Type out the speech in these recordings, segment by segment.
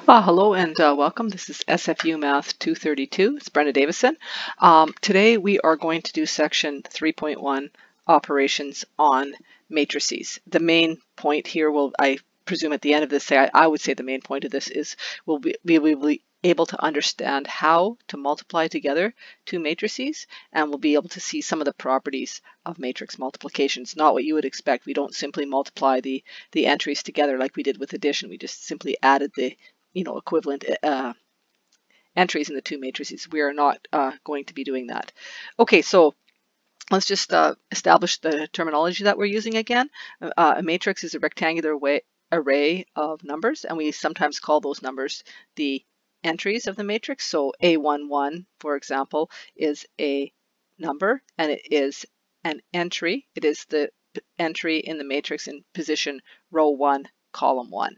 Hello and welcome. This is SFU Math 232. It's Brenda Davison. Today we are going to do section 3.1 operations on matrices. The main point here will, I presume at the end of this, I would say the main point of this is we'll be able to understand how to multiply together two matrices, and we'll be able to see some of the properties of matrix multiplication. It's not what you would expect. We don't simply multiply the entries together like we did with addition. We just simply added the equivalent entries in the two matrices. We are not going to be doing that. Okay, so let's just establish the terminology that we're using again. A matrix is a rectangular array of numbers, and we sometimes call those numbers the entries of the matrix. So A11, for example, is a number, and it is an entry. It is the entry in the matrix in position row 1, column 1.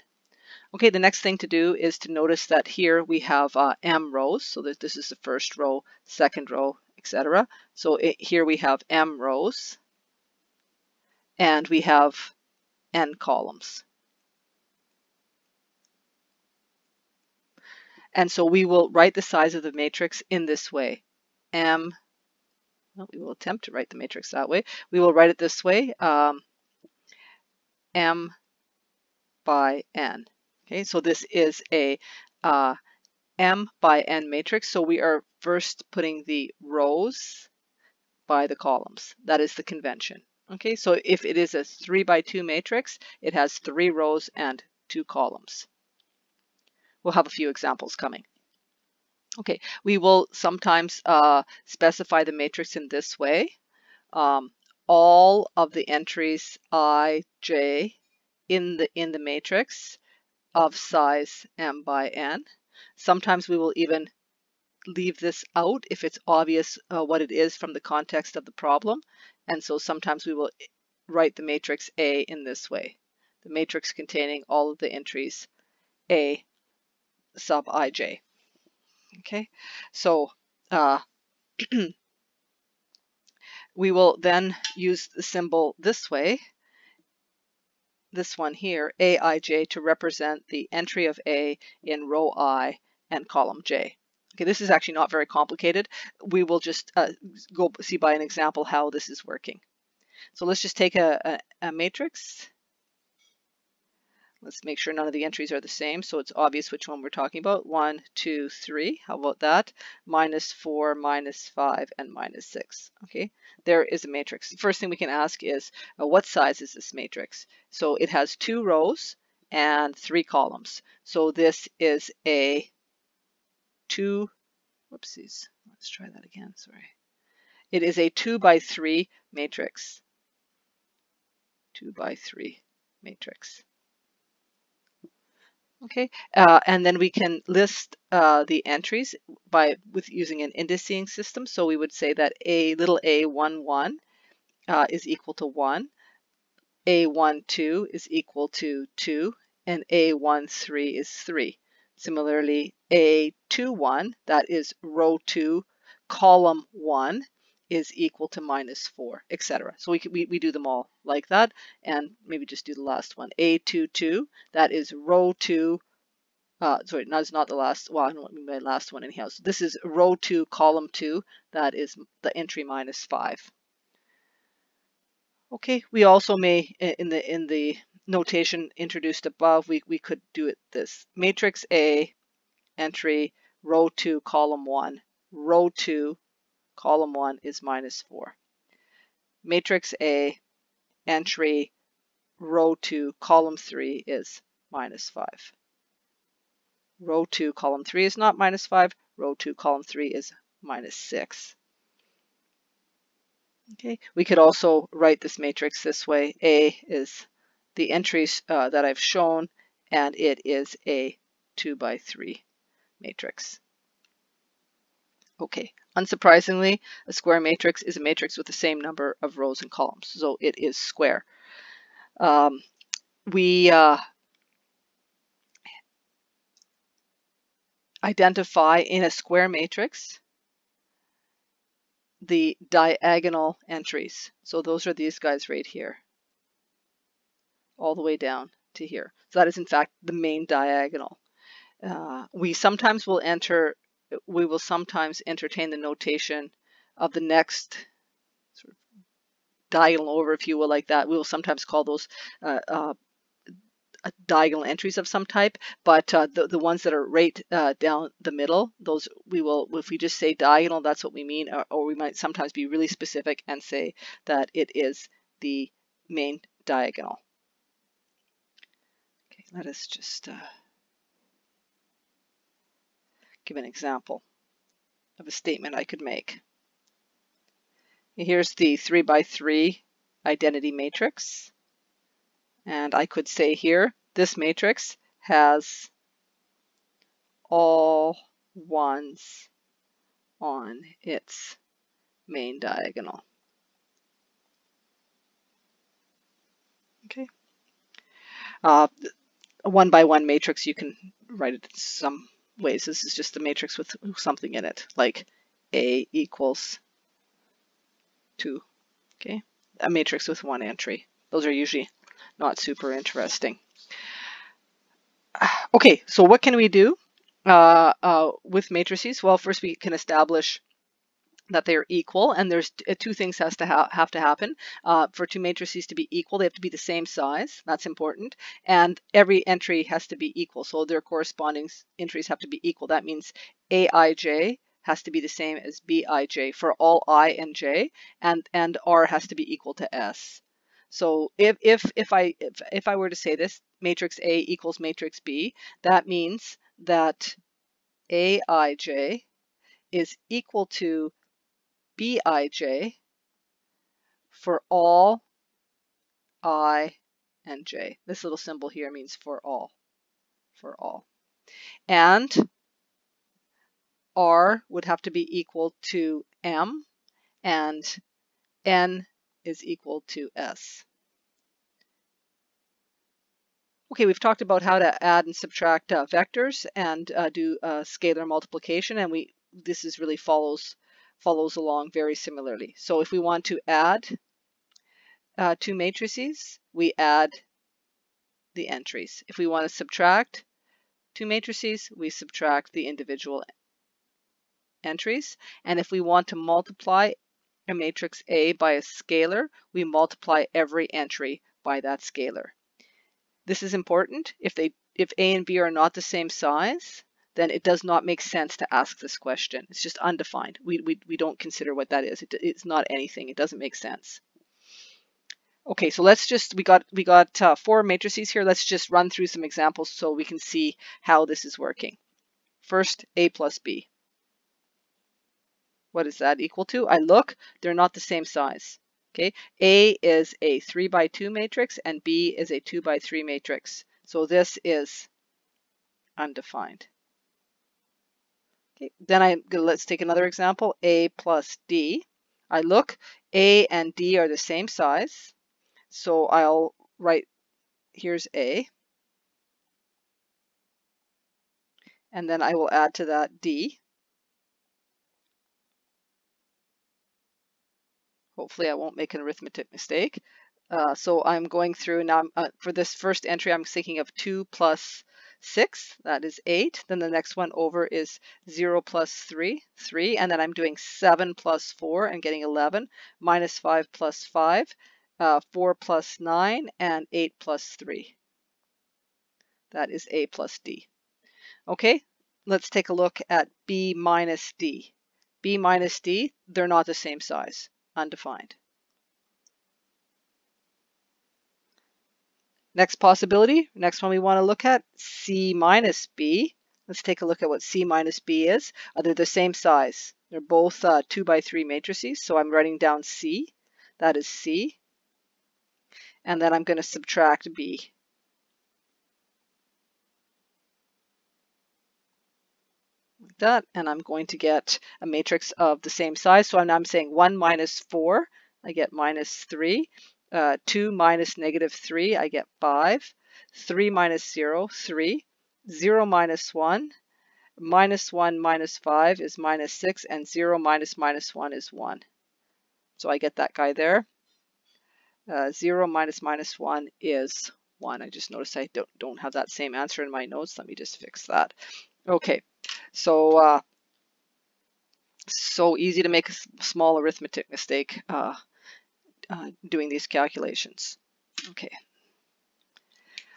Okay, the next thing to do is to notice that here we have m rows, so that this is the first row, second row, etc. So here we have m rows, and we have n columns. And so we will write the size of the matrix in this way. We will attempt to write the matrix that way. We will write it this way, m by n. Okay, so this is a m by n matrix. So we are first putting the rows by the columns. That is the convention. Okay, so if it is a 3 by 2 matrix, it has 3 rows and 2 columns. We'll have a few examples coming. Okay, we will sometimes specify the matrix in this way. All of the entries I, j in the matrix of size m by n. Sometimes we will even leave this out if it's obvious what it is from the context of the problem. And so sometimes we will write the matrix A in this way. The matrix containing all of the entries A sub ij. Okay, so we will then use the symbol this way, this one here, aij, to represent the entry of A in row I and column j. Okay, this is actually not very complicated. We will just go see by an example how this is working. So let's just take a matrix. Let's make sure none of the entries are the same, so it's obvious which one we're talking about. 1, 2, 3. How about that? -4, -5, and -6. Okay, there is a matrix. The first thing we can ask is, what size is this matrix? So it has 2 rows and 3 columns. So this is a 2. Whoopsies. Let's try that again. Sorry. It is a 2 by 3 matrix. 2 by 3 matrix. Okay, and then we can list the entries with using an indexing system. So we would say that little a11 is equal to 1, a12 is equal to 2, and a13 is 3. Similarly, a21, that is row 2, column 1, is equal to -4, etc. So we do them all like that, and maybe just do the last one. A22, that is row 2, sorry, no, it's not the last, well, I don't mean my last one anyhow. So this is row 2, column 2, that is the entry -5. Okay, we also may, in the notation introduced above, we could do it this. Matrix A, entry, row 2, column 1, row 2, column 1 is -4. Matrix A, entry, row 2, column 3 is -5. Row 2, column 3 is not -5. Row 2, column 3 is -6. Okay, we could also write this matrix this way. A is the entries that I've shown, and it is a 2 by 3 matrix. Okay, unsurprisingly, a square matrix is a matrix with the same number of rows and columns, so it is square. We identify in a square matrix the diagonal entries. So those are these guys right here, all the way down to here. So that is in fact the main diagonal. We will sometimes entertain the notation of the next sort of diagonal over, if you will, like that. We will sometimes call those diagonal entries of some type, but the ones that are right down the middle, those we will, if we just say diagonal, that's what we mean, or we might sometimes be really specific and say that it is the main diagonal. Okay, let us just give an example of a statement I could make. Here's the 3 by 3 identity matrix. And I could say here, this matrix has all ones on its main diagonal. Okay. A 1 by 1 matrix, you can write it in some ways. This is just a matrix with something in it, like A equals 2. Okay. A matrix with 1 entry. Those are usually not super interesting. Okay, so what can we do with matrices? Well, first we can establish that they are equal, and there's two things have to happen. For two matrices to be equal, they have to be the same size. That's important. And every entry has to be equal, so their corresponding entries have to be equal. That means Aij has to be the same as Bij for all I and j, and R has to be equal to S. So if I were to say this, matrix A equals matrix B, that means that Aij is equal to Bij for all I and j. This little symbol here means for all. And R would have to be equal to M, and N is equal to S. Okay, we've talked about how to add and subtract vectors and do scalar multiplication, and this is really follows along very similarly. So if we want to add two matrices, we add the entries. If we want to subtract two matrices, we subtract the individual entries. And if we want to multiply a matrix A by a scalar, we multiply every entry by that scalar. This is important. If A and B are not the same size, then it does not make sense to ask this question. It's just undefined. We don't consider what that is. It's not anything. It doesn't make sense. Okay, so let's just, we got 4 matrices here. Let's just run through some examples so we can see how this is working. First, A plus B. What is that equal to? I look, they're not the same size. Okay, A is a 3 by 2 matrix and B is a 2 by 3 matrix. So this is undefined. Okay, then let's take another example, A plus D. I look, A and D are the same size. So I'll write, here's A. And then I will add to that D. Hopefully I won't make an arithmetic mistake. So I'm going through now. For this first entry, I'm thinking of 2 plus 6, that is 8. Then the next one over is 0 plus 3, 3. And then I'm doing 7 plus 4 and getting 11, minus 5 plus 5, 4 plus 9, and 8 plus 3. That is A plus D. Okay, let's take a look at B minus D. B minus D, they're not the same size. Undefined. Next possibility, next one we want to look at, C minus B. Let's take a look at what C minus B is. They're the same size. They're both 2 by 3 matrices, so I'm writing down C. That is C. And then I'm going to subtract B. Like that, and I'm going to get a matrix of the same size. So I'm saying 1 minus 4, I get minus 3. 2 minus negative 3, I get 5. 3 minus 0, 3. 0 minus 1, minus 1 minus 5 is minus 6, and 0 minus minus 1 is 1. So I get that guy there. 0 minus minus 1 is 1. I just noticed I don't have that same answer in my notes. Let me just fix that. Okay, so so easy to make a small arithmetic mistake doing these calculations. Okay.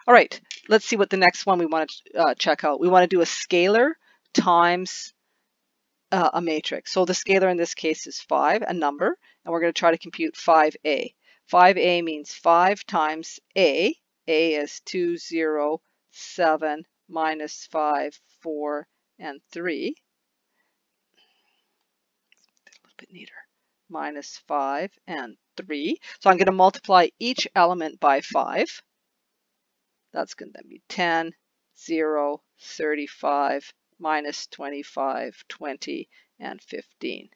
All right, let's see what the next one we want to check out. We want to do a scalar times a matrix. So the scalar in this case is 5, a number, and we're going to try to compute 5a. 5a means 5 times a. A is 2, 0, 7, minus 5, 4, and 3. A little bit neater. Minus 5 and 3. So I'm going to multiply each element by 5. That's going to be 10, 0, 35, minus 25, 20, and 15.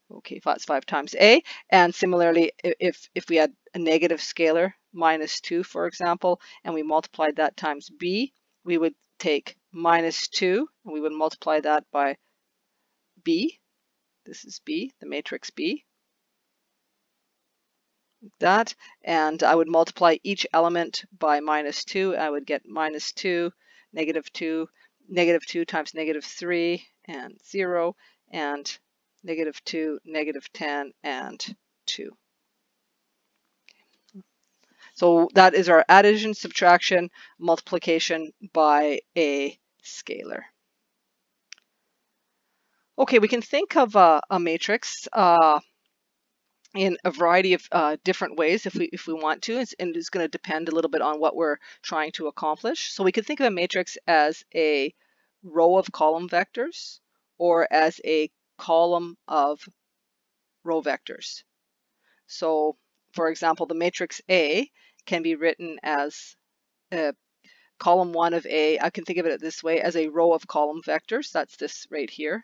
Okay, that's 5 times a. And similarly, if we had a negative scalar, minus 2, for example, and we multiplied that times b, we would take minus 2, and we would multiply that by b. This is b, the matrix b. That, and I would multiply each element by minus 2. I would get minus 2, negative 2 times negative 3, and 0, and negative 2, negative 10, and 2. So that is our addition, subtraction, multiplication by a scalar. Okay, we can think of a matrix in a variety of different ways if we want to, and it's going to depend a little bit on what we're trying to accomplish. So we could think of a matrix as a row of column vectors or as a column of row vectors. So for example, the matrix A can be written as column 1 of A. I can think of it this way, as a row of column vectors. That's this right here.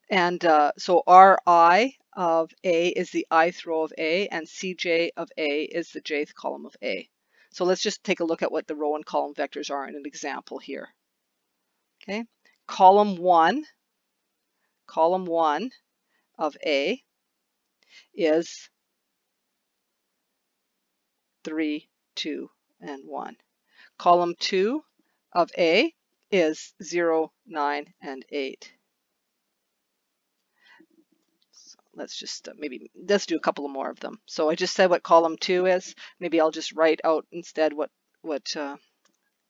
And so Ri of A is the ith row of A, and Cj of A is the jth column of A. So let's just take a look at what the row and column vectors are in an example here. Okay, column 1 of A is 3, 2, and 1. Column 2 of A is 0, 9, and 8. So let's just let's do a couple of more of them. So I just said what column 2 is. Maybe I'll just write out instead what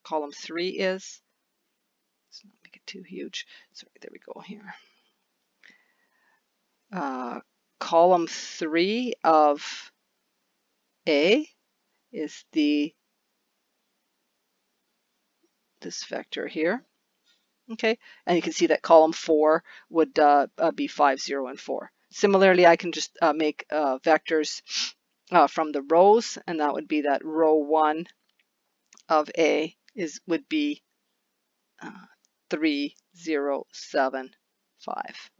column 3 is. Let's not make it too huge. Sorry, there we go here. Column 3 of A is this vector here. Okay, and you can see that column 4 would be 5, 0, and 4. Similarly, I can just make vectors from the rows, and that would be that row 1 of A would be 3, 0, 7, 5.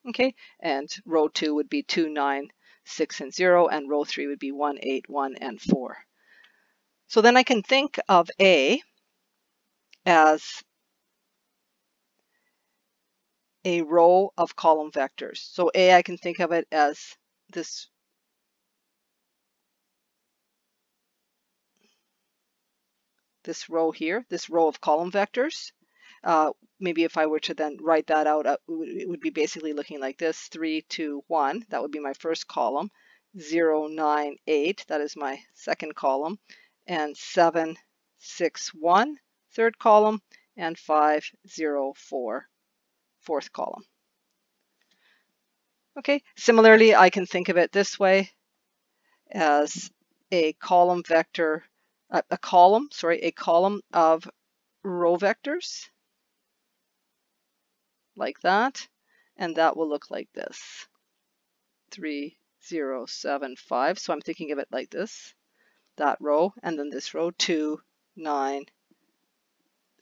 Okay, and row 2 would be 2, 9, 6, and 0, and row 3 would be 1, 8, 1, and 4. So then I can think of A as a row of column vectors. So A, I can think of it as this row here, this row of column vectors. Maybe if I were to then write that out, it would be basically looking like this: 3, 2, 1. That would be my first column. 0, 9, 8. That is my second column. And 7, 6, 1, third column. And 5, 0, 4, fourth column. Okay, similarly, I can think of it this way as a column vector, a column of row vectors, like that, and that will look like this: 3, 0, 7, 5. So I'm thinking of it like this, that row, and then this row: 2, 9,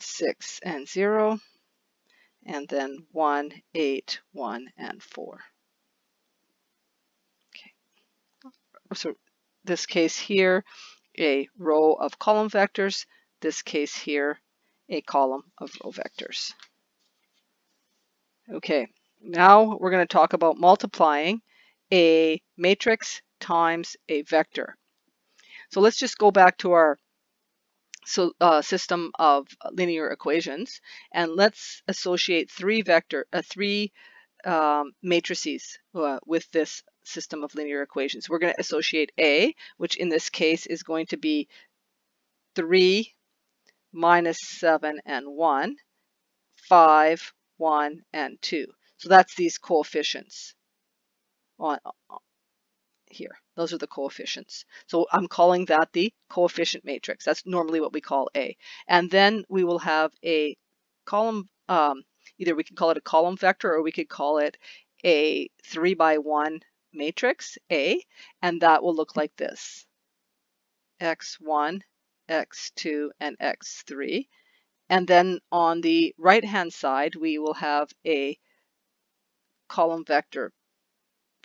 6, and 0, and then 1, 8, 1, and 4. Okay, so this case here, a row of column vectors. This case here, a column of row vectors. Okay, now we're going to talk about multiplying a matrix times a vector. So let's just go back to our system of linear equations, and let's associate three matrices with this system of linear equations. We're going to associate A, which in this case is going to be 3, minus 7, and 1, 5, 1, and 2. So that's these coefficients on here. Those are the coefficients. So I'm calling that the coefficient matrix. That's normally what we call A. And then we will have a column, either we can call it a column vector or we could call it a 3 by 1 matrix, A, and that will look like this: x1, x2, and x3. And then on the right-hand side, we will have a column vector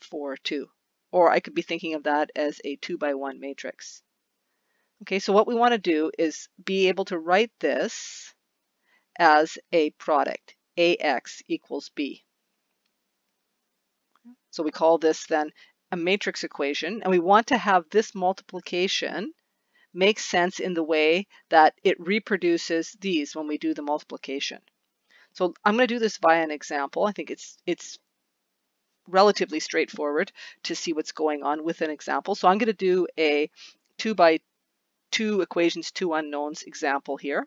4, 2. Or I could be thinking of that as a 2 by 1 matrix. Okay, so what we want to do is be able to write this as a product, AX equals B. So we call this then a matrix equation, and we want to have this multiplication make sense in the way that it reproduces these when we do the multiplication. So I'm going to do this via an example. I think it's relatively straightforward to see what's going on with an example. So I'm going to do a 2 by 2 equations, 2 unknowns example here.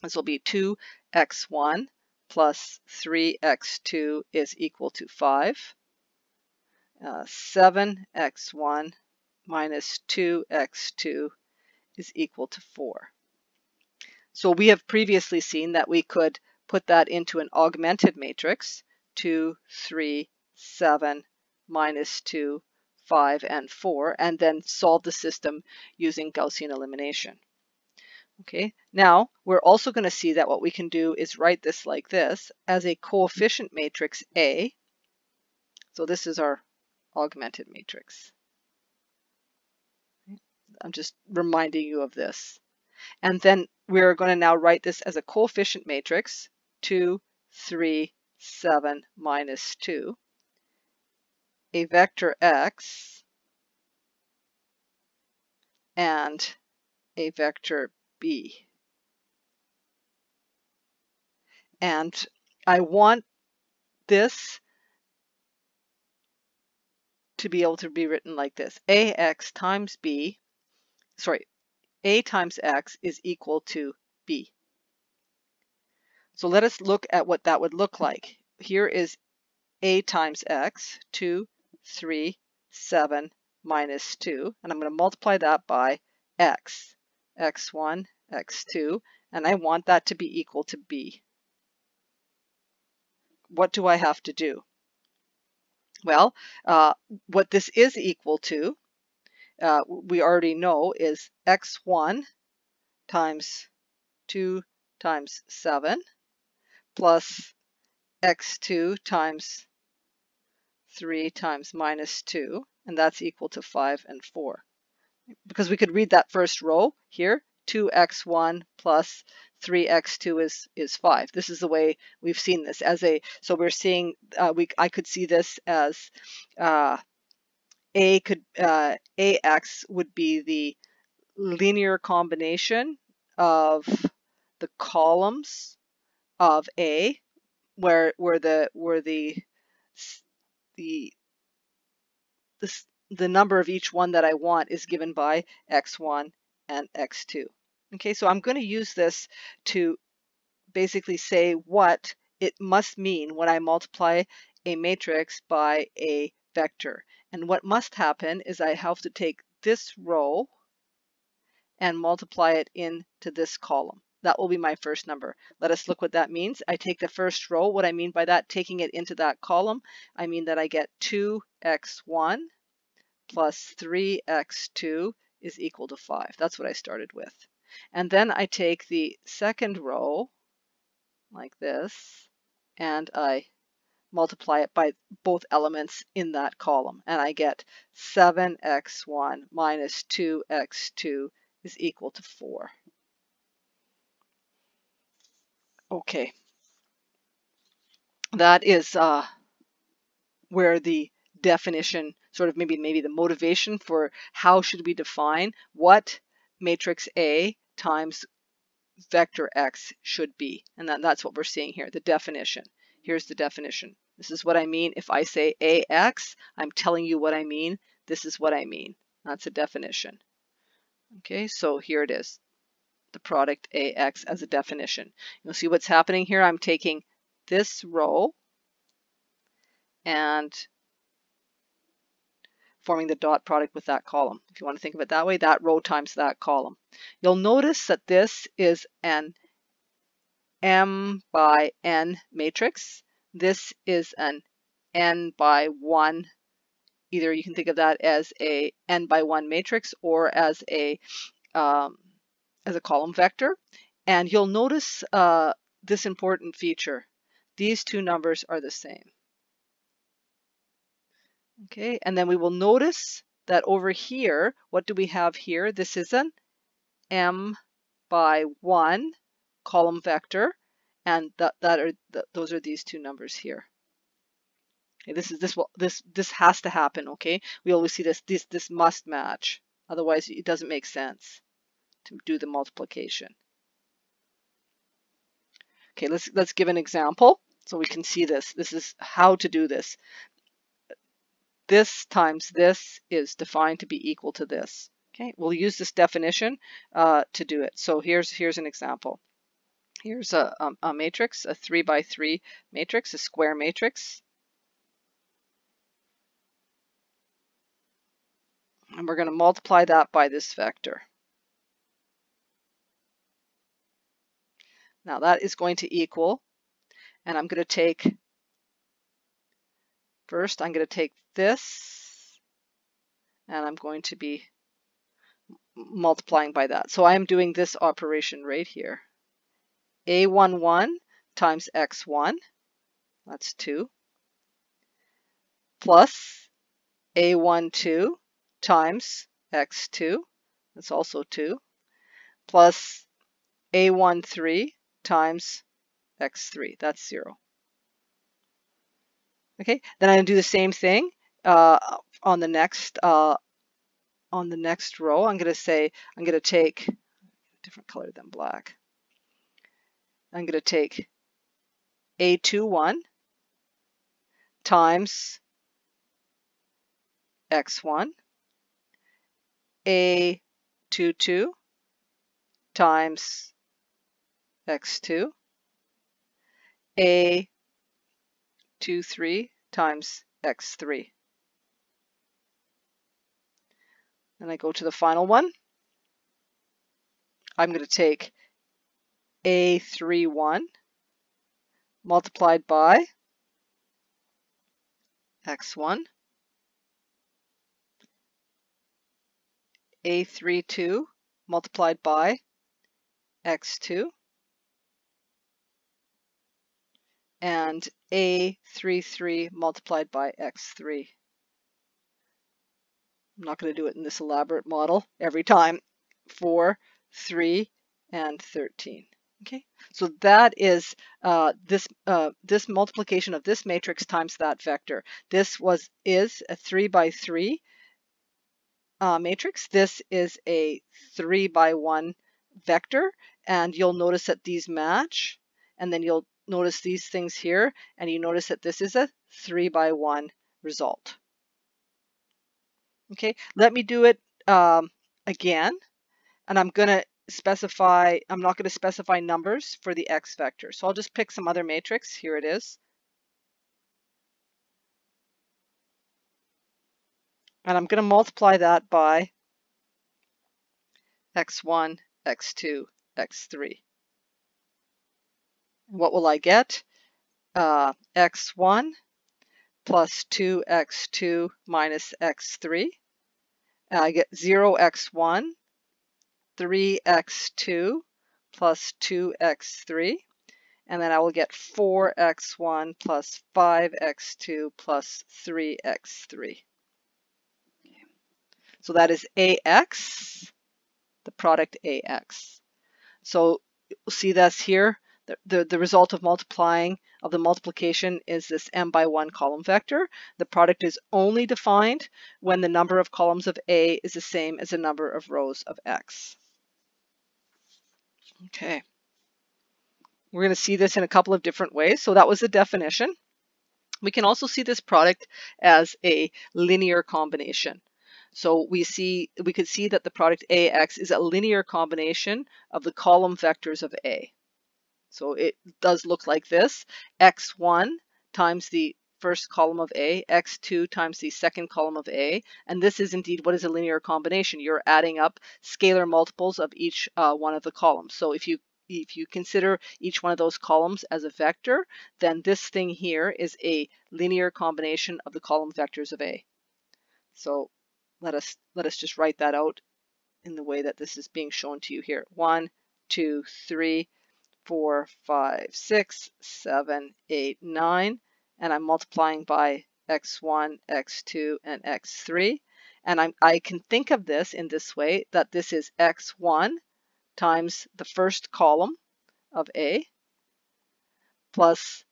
This will be 2x1 plus 3x2 is equal to 5. 7x1 minus 2x2 is equal to 4. So we have previously seen that we could put that into an augmented matrix: 2, 3, 7, minus 2, 5, and 4, and then solve the system using Gaussian elimination. Okay, now we're also going to see that what we can do is write this like this as a coefficient matrix A. So this is our augmented matrix. I'm just reminding you of this. And then we're going to now write this as a coefficient matrix: 2, 3, 7, minus 2, a vector x, and a vector b. And I want this to be able to be written like this: ax times b, a times x is equal to b. So let us look at what that would look like. Here is a times x, 2, 3, 7, minus 2, and I'm going to multiply that by x, x1, x2, and I want that to be equal to b. What do I have to do? Well, what this is equal to, we already know, is x1 times 2 times 7 plus x2 times 3 times minus 2, and that's equal to 5 and 4. Because we could read that first row here: 2x1 plus 3x2 is 5. This is the way we've seen this as a, so we're seeing, I could see this as ax would be the linear combination of the columns of A, where the number of each one that I want is given by x1 and x2. Okay, so I'm going to use this to basically say what it must mean when I multiply a matrix by a vector. And what must happen is I have to take this row and multiply it into this column. That will be my first number. Let us look what that means. I take the first row. What I mean by that, taking it into that column, I mean that I get 2x1 plus 3x2 is equal to 5. That's what I started with. And then I take the second row like this, and I multiply it by both elements in that column, and I get 7x1 minus 2x2 is equal to 4. Okay, that is where the definition, sort of maybe the motivation for how should we define what matrix A times vector X should be. And that's what we're seeing here, the definition. Here's the definition. This is what I mean. If I say AX, I'm telling you what I mean. This is what I mean. That's a definition. Okay, so here it is, the product AX as a definition. You'll see what's happening here. I'm taking this row and forming the dot product with that column. If you want to think of it that way, that row times that column. You'll notice that this is an M by N matrix. This is an N by 1. Either you can think of that as a N by 1 matrix or as a column vector. And you'll notice this important feature. These two numbers are the same. Okay, and then we will notice that over here, what do we have here? This is an M by 1 column vector, and those are these two numbers here. Okay, this has to happen. Okay, we always see this must match, otherwise it doesn't make sense to do the multiplication. Okay, let's give an example so we can see this. This is how to do this. This times this is defined to be equal to this. Okay, we'll use this definition to do it. So here's an example. Here's a matrix, a 3 by 3 matrix, a square matrix. And we're going to multiply that by this vector. Now that is going to equal, and I'm going to take, first I'm going to take this, and I'm going to be multiplying by that. So I am doing this operation right here. A11 times x1, that's 2, plus A12 times x2, that's also 2, plus A13 times x3, that's 0. Okay, then I'm going to do the same thing on the next row. I'm going to take a different color than black. I'm going to take A21 times x1, A22 times x2, A23 times x3. And I go to the final one. I'm going to take A31 multiplied by x1, A32 multiplied by x2, and A33 multiplied by x3. I'm not going to do it in this elaborate model every time. 4, 3, and 13. Okay, so that is this multiplication of this matrix times that vector. This is a 3 by 3 matrix. This is a 3 by 1 vector, and you'll notice that these match, and then you'll notice these things here, and you notice that this is a 3 by 1 result. Okay, let me do it again, and I'm not going to specify numbers for the x vector. So I'll just pick some other matrix. Here it is. And I'm going to multiply that by x1, x2, x3. What will I get? X1 plus 2x2 minus x3. I get 0x1, 3x2 plus 2x3, and then I will get 4x1 plus 5x2 plus 3x3. So that is AX, the product AX. So you'll see this here. The result of the multiplication is this m by 1 column vector. The product is only defined when the number of columns of A is the same as the number of rows of X. Okay. We're going to see this in a couple of different ways. So that was the definition. We can also see this product as a linear combination. So we could see that the product AX is a linear combination of the column vectors of A. So it does look like this: x1 times the first column of A, x2 times the second column of A, and this is indeed what is a linear combination. You're adding up scalar multiples of each one of the columns. So if you consider each one of those columns as a vector, then this thing here is a linear combination of the column vectors of A. So let us just write that out in the way that this is being shown to you here. 1, 2, 3, 4, 5, 6, 7, 8, 9, and I'm multiplying by x1, x2, and x3. And I can think of this in this way, that this is x1 times the first column of A plus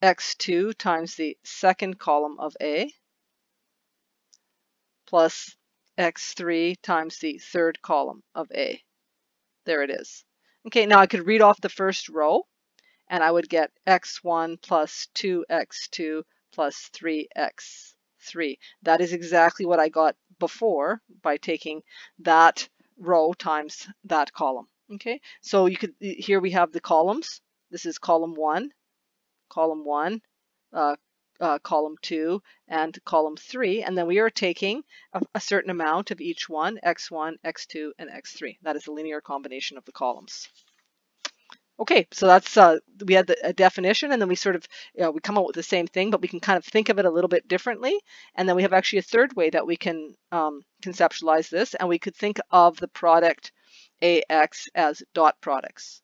x2 times the second column of A plus x3 times the third column of A. There it is. Okay, now I could read off the first row, and I would get x1 plus 2x2 plus 3x3. That is exactly what I got before by taking that row times that column. Okay, so here we have the columns. This is column 1, column 2, and column 3, and then we are taking a certain amount of each one, x1, x2, and x3. That is a linear combination of the columns. Okay, so that's we had a definition, and then we sort of we come out with the same thing, but we can kind of think of it a little bit differently. And then we have actually a third way that we can conceptualize this, and we could think of the product AX as dot products.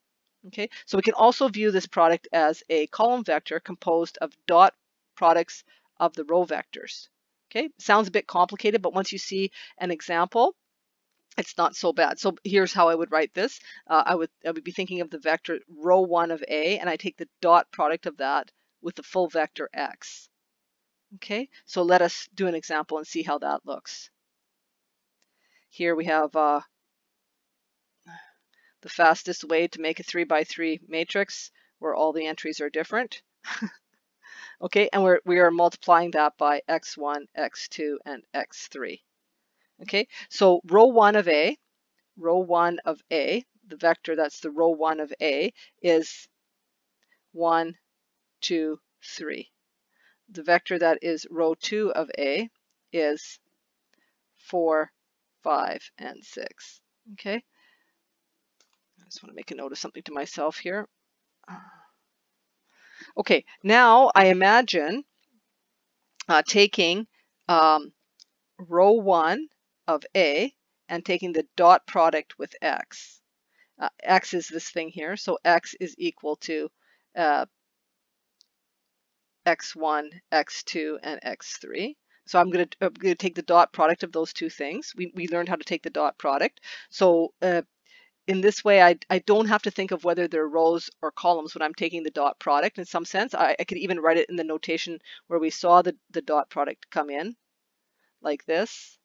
Okay, so we can also view this product as a column vector composed of dot products of the row vectors. Okay, sounds a bit complicated, but once you see an example, it's not so bad. So here's how I would write this. I would be thinking of the vector row 1 of A, and I take the dot product of that with the full vector X. Okay, so let us do an example and see how that looks. Here we have the fastest way to make a 3 by 3 matrix where all the entries are different. Okay, and we are multiplying that by x1, x2, and x3. Okay, so row 1 of A, the vector that's the row 1 of A is 1, 2, 3. The vector that is row 2 of A is 4, 5, and 6. Okay, I just want to make a note of something to myself here. Okay, now I imagine taking row 1 of A and taking the dot product with X. X is this thing here, so X is equal to X1, X2, and X3. So I'm going to take the dot product of those two things. We learned how to take the dot product. So in this way, I don't have to think of whether they're rows or columns when I'm taking the dot product. In some sense, I could even write it in the notation where we saw the dot product come in, like this.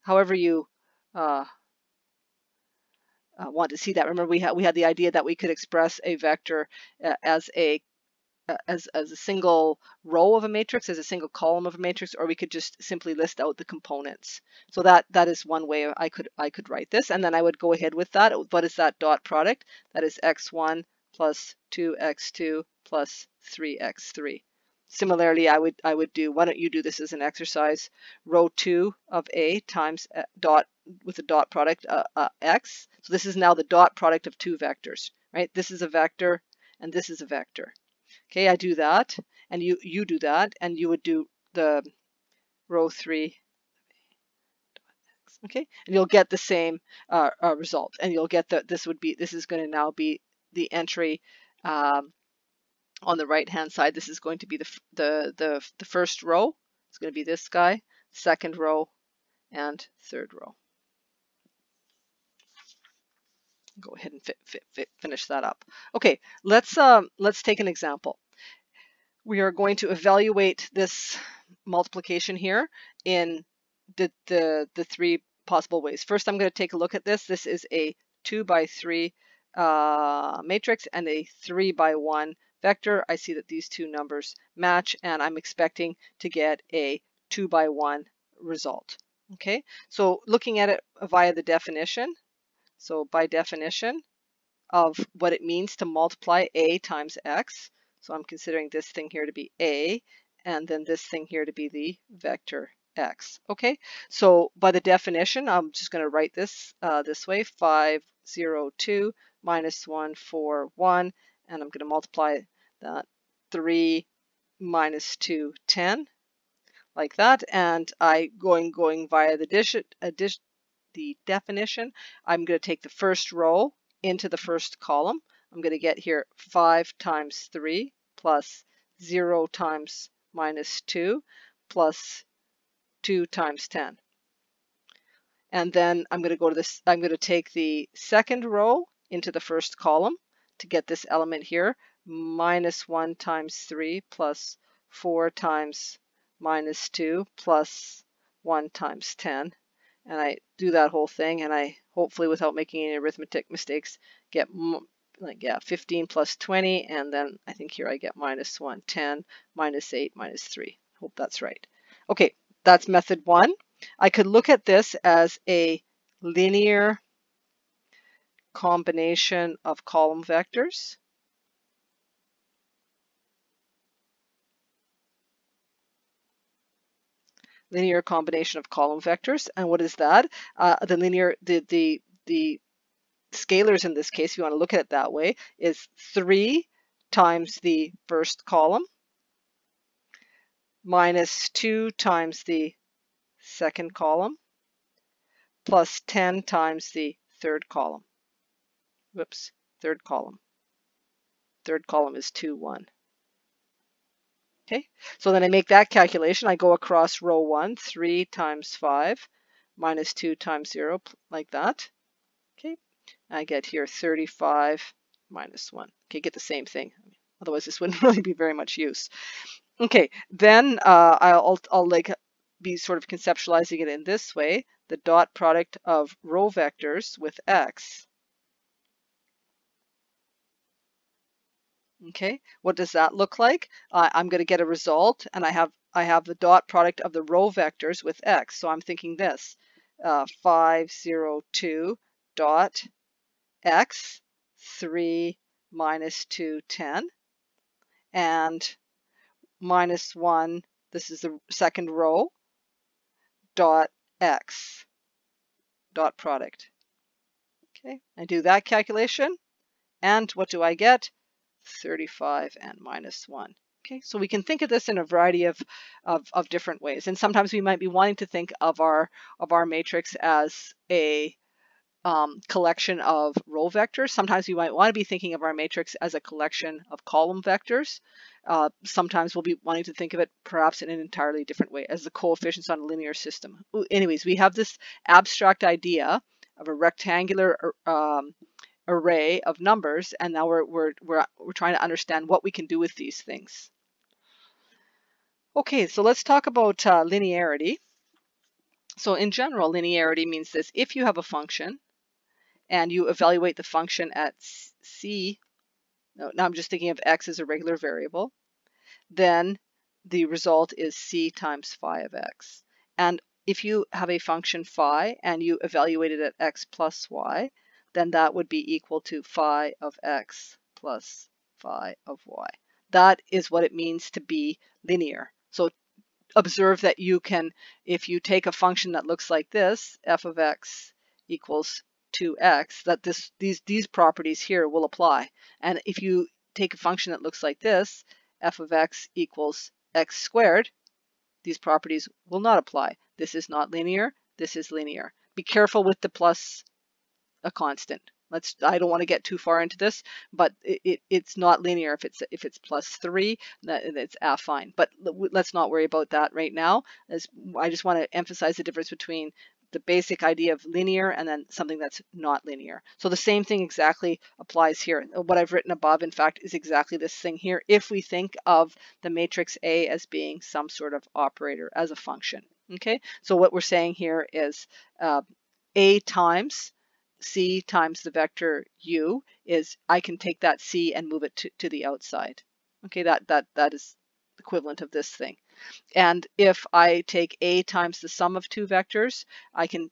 However you want to see that. Remember, we had the idea that we could express a vector as a single row of a matrix, as a single column of a matrix, or we could just simply list out the components. So that is one way I could write this, and then I would go ahead with that. What is that dot product? That is x1 plus 2x2 plus 3x3. Similarly, I would do, why don't you do this as an exercise, row 2 of A times dot with the dot product x. So this is now the dot product of two vectors, right? This is a vector and this is a vector. Okay, I do that, and you do that, and you would do the row 3. Okay, and you'll get the same result, and you'll get that this is going to now be the entry on the right hand side. This is going to be the first row. It's going to be this guy, second row, and third row. Go ahead and finish that up. Okay, let's take an example. We are going to evaluate this multiplication here in the three possible ways. First, I'm going to take a look at this. This is a 2 by 3 matrix and a 3 by 1 vector. I see that these two numbers match, and I'm expecting to get a 2 by 1 result. Okay, so looking at it via the definition, so by definition of what it means to multiply a times x, so I'm considering this thing here to be a, and then this thing here to be the vector x. Okay, so by the definition, I'm just going to write this this way: 5, 0, 2, minus 1, 4, 1, and I'm going to multiply that 3 minus 2, 10, like that. And going via the definition, I'm going to take the first row into the first column. I'm going to get here 5 times 3 plus 0 times minus 2 plus 2 times 10. And then I'm going to go to this, I'm going to take the second row into the first column to get this element here, minus 1 times 3 plus 4 times minus 2 plus 1 times 10. And I do that whole thing, and I hopefully, without making any arithmetic mistakes, get 15 plus 20, and then I think here I get minus 1, 10, minus 8, minus 3. Hope that's right. Okay, that's method 1. I could look at this as a linear combination of column vectors. Linear combination of column vectors. And what is that? The scalars in this case, if you want to look at it that way, is 3 times the first column minus 2 times the second column plus 10 times the third column. Whoops, third column. Third column is 2, 1. Okay, so then I make that calculation. I go across row 1, 3 times 5 minus 2 times 0, like that. Okay, I get here 35 minus 1. Okay, get the same thing. Otherwise, this wouldn't really be very much use. Okay, then I'll like be sort of conceptualizing it in this way: the dot product of row vectors with x. Okay, what does that look like? I'm going to get a result, and I have the dot product of the row vectors with x. So I'm thinking this: 5, 0, 2 dot x, 3 minus 2, 10, and minus 1, this is the second row, dot x, dot product. Okay, I do that calculation, and what do I get? 35 and minus 1. Okay, so we can think of this in a variety of different ways, and sometimes we might be wanting to think of our matrix as a collection of row vectors. Sometimes we might want to be thinking of our matrix as a collection of column vectors. Sometimes we'll be wanting to think of it perhaps in an entirely different way, as the coefficients on a linear system. Anyways, we have this abstract idea of a rectangular array of numbers, and now we're trying to understand what we can do with these things. Okay, so let's talk about linearity. So in general, linearity means this: if you have a function and you evaluate the function at c, now I'm just thinking of x as a regular variable, then the result is c times phi of x. And if you have a function phi and you evaluate it at x plus y, then that would be equal to phi of x plus phi of y. That is what it means to be linear. So observe that you can, if you take a function that looks like this, f of x equals 2x, that these properties here will apply. And if you take a function that looks like this, f of x equals x squared, these properties will not apply. This is not linear, this is linear. Be careful with the plus a constant. I don't want to get too far into this, but it's not linear if it's plus 3, it's affine. But let's not worry about that right now. I just want to emphasize the difference between the basic idea of linear and then something that's not linear. So the same thing exactly applies here. What I've written above, in fact, is exactly this thing here if we think of the matrix A as being some sort of operator, as a function. Okay, so what we're saying here is A times C times the vector U is, I can take that C and move it to the outside. Okay, that is equivalent of this thing. And if I take A times the sum of two vectors, I can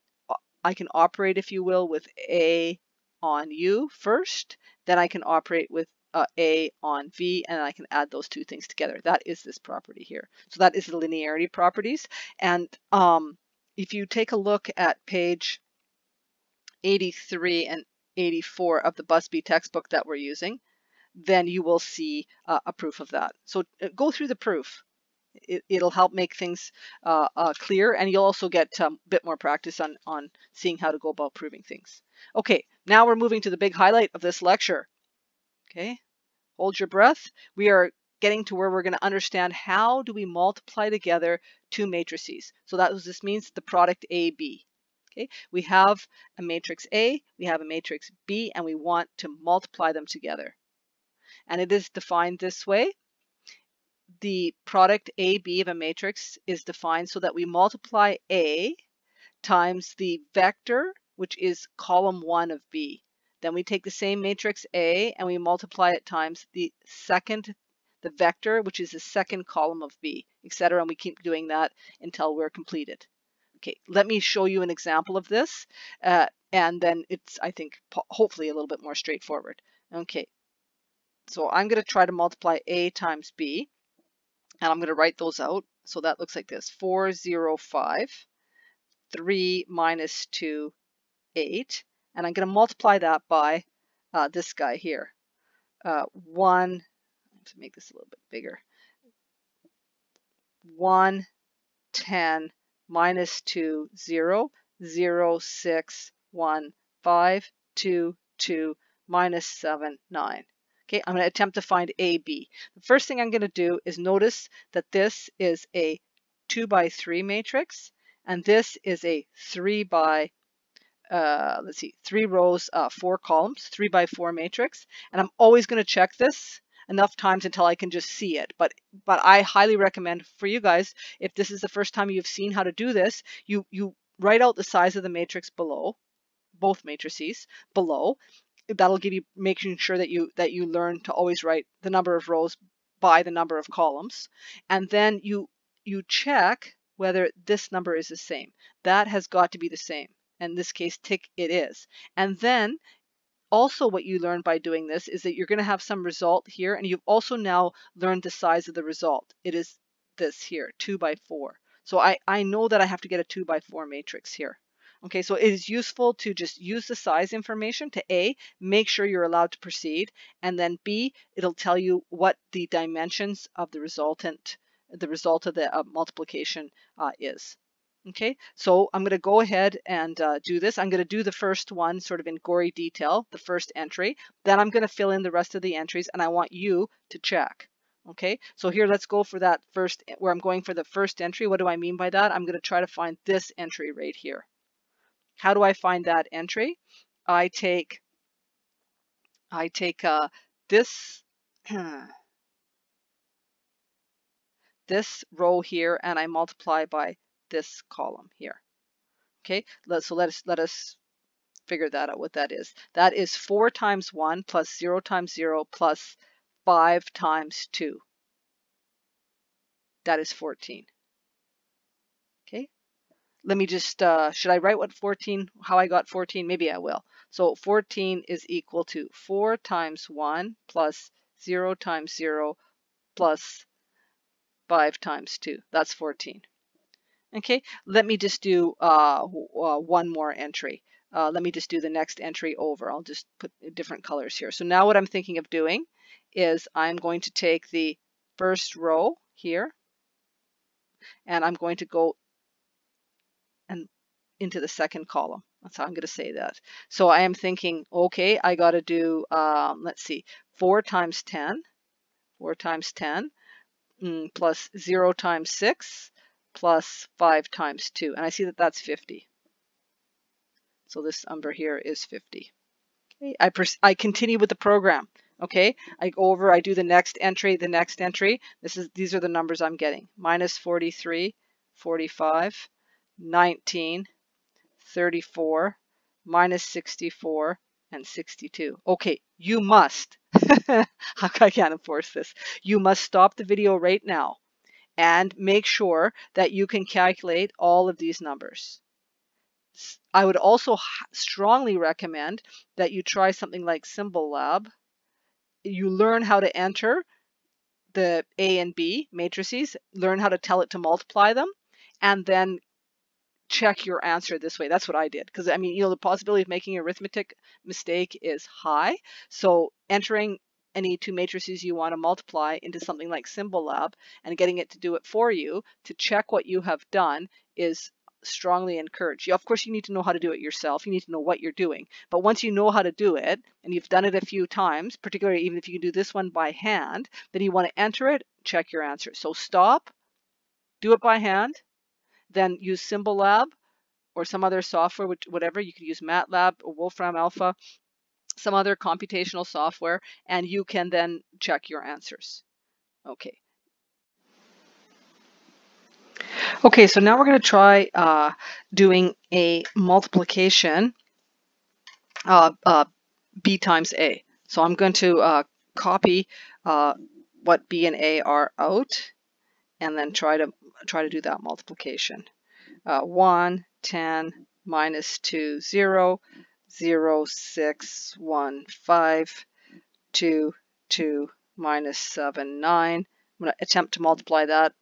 operate, if you will, with A on U first, then I can operate with A on V, and I can add those two things together. That is this property here. So that is the linearity properties. And if you take a look at page 83 and 84 of the BuzzBee textbook that we're using, then you will see a proof of that. So go through the proof. It'll help make things clear, and you'll also get a bit more practice on seeing how to go about proving things. Okay, now we're moving to the big highlight of this lecture. Okay, hold your breath. We are getting to where we're going to understand how do we multiply together two matrices. So this means the product AB. Okay, we have a matrix A, we have a matrix B, and we want to multiply them together. And it is defined this way. The product AB of a matrix is defined so that we multiply A times the vector, which is column 1 of B. Then we take the same matrix A and we multiply it times the vector, which is the second column of B, etc. And we keep doing that until we're completed. Okay, let me show you an example of this, and then it's, I think, hopefully a little bit more straightforward. Okay, so I'm going to try to multiply A times B, and I'm going to write those out. So that looks like this: 405, 3 minus 2, 8, and I'm going to multiply that by this guy here. 1, to make this a little bit bigger, 1, 10, minus 2, 0, 0, 6, 1, 5, 2, 2, minus 7, 9. Okay, I'm going to attempt to find AB. The first thing I'm going to do is notice that this is a 2 by 3 matrix, and this is a 3 by, 3 rows, 4 columns, 3 by 4 matrix. And I'm always going to check this enough times until I can just see it. But I highly recommend for you guys, if this is the first time you've seen how to do this, you write out the size of the matrix below, both matrices below. That'll give you, making sure that you learn to always write the number of rows by the number of columns. And then you check whether this number is the same. That has got to be the same. In this case, tick, it is. And then also what you learn by doing this is that you're going to have some result here, and you've also now learned the size of the result. It is this here, 2 by 4. So I know that I have to get a 2 by 4 matrix here. Okay, so it is useful to just use the size information to A, make sure you're allowed to proceed, and then B, it'll tell you what the dimensions of the result of the multiplication is. Okay, so I'm going to go ahead and do this. I'm going to do the first one sort of in gory detail, the first entry. Then I'm going to fill in the rest of the entries, and I want you to check. Okay, so here let's go for that first, where I'm going for the first entry. What do I mean by that? I'm going to try to find this entry right here. How do I find that entry? I take this this row here, and I multiply by this column here. Okay, so let us figure that out, what that is. That is 4 times 1 plus 0 times 0 plus 5 times 2. That is 14. Okay, let me just, should I write how I got 14? Maybe I will. So 14 is equal to 4 times 1 plus 0 times 0 plus 5 times 2. That's 14. Okay, let me just do one more entry. Let me just do the next entry over. I'll just put different colors here. So now what I'm thinking of doing is I'm going to take the first row here, and I'm going to go and into the second column. That's how I'm going to say that. So I am thinking, okay, I got to do, let's see, 4 times 10, 4 times 10, plus 0 times 6, plus 5 times 2. And I see that that's 50. So this number here is 50. Okay, I continue with the program. Okay, I go over, I do the next entry, the next entry. These are the numbers I'm getting. Minus 43, 45, 19, 34, minus 64, and 62. Okay, you must, I can't enforce this. You must stop the video right now and make sure that you can calculate all of these numbers. I would also strongly recommend that you try something like Symbol Lab. You learn how to enter the A and B matrices, learn how to tell it to multiply them, and then check your answer this way. That's what I did, because I mean, the possibility of making an arithmetic mistake is high. So entering any two matrices you want to multiply into something like Symbol Lab and getting it to do it for you to check what you have done is strongly encouraged. Of course, you need to know how to do it yourself. You need to know what you're doing. But once you know how to do it, and you've done it a few times, particularly even if you can do this one by hand, then you want to enter it, check your answer. So stop, do it by hand, then use Symbol Lab or some other software, whatever. You could use MATLAB or Wolfram Alpha, some other computational software, and you can then check your answers. Okay. Okay, so now we're going to try doing a multiplication B times A. So I'm going to copy what B and A are out, and then try to do that multiplication. 1, 10, minus 2, 0, 0, 6, 1, 5, 2, 2, minus 7, 9. I'm going to attempt to multiply that.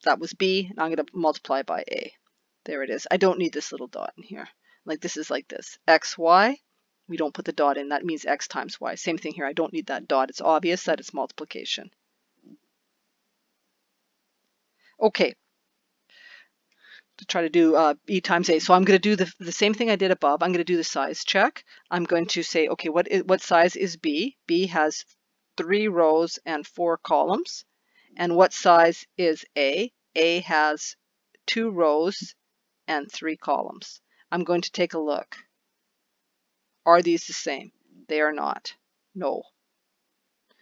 That was B, and I'm going to multiply by A. There it is. I don't need this little dot in here. Like this is like this. X, Y. We don't put the dot in. That means X times Y. Same thing here. I don't need that dot. It's obvious that it's multiplication. Okay. To try to do B times A. So I'm going to do the same thing I did above. I'm going to do the size check. I'm going to say, okay, what size is B? B has 3 rows and 4 columns. And what size is A? A has 2 rows and 3 columns. I'm going to take a look. Are these the same? They are not. No.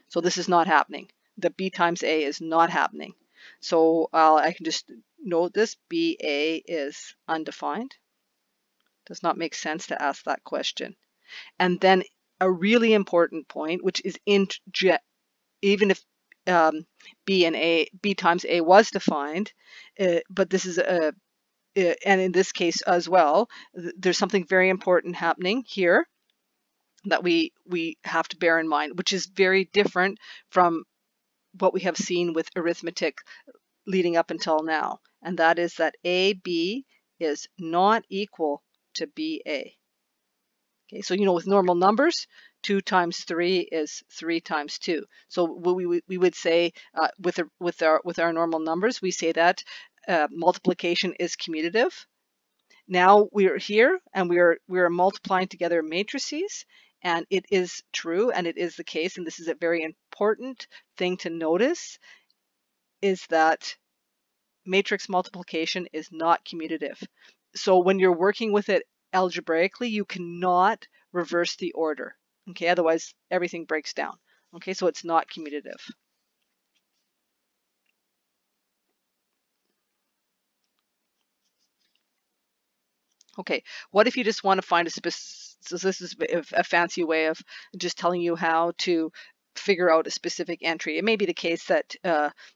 So this is not happening. The B times A is not happening. So I can just note this. BA is undefined. Does not make sense to ask that question. And then a really important point, which is even if B times A was defined, but this is and in this case as well, there's something very important happening here that we have to bear in mind, which is very different from what we have seen with arithmetic leading up until now, and that is that AB is not equal to BA. Okay, so with normal numbers, 2 times 3 is 3 times 2. So we would say with our normal numbers, we say that multiplication is commutative. Now we are here and we are multiplying together matrices, and it is true and it is the case, and this is a very important thing to notice, is that matrix multiplication is not commutative. So when you're working with it algebraically, you cannot reverse the order. Okay, otherwise everything breaks down. Okay, so it's not commutative. Okay, what if you just want to find a specific, so this is a fancy way of just telling you how to figure out a specific entry. It may be the case that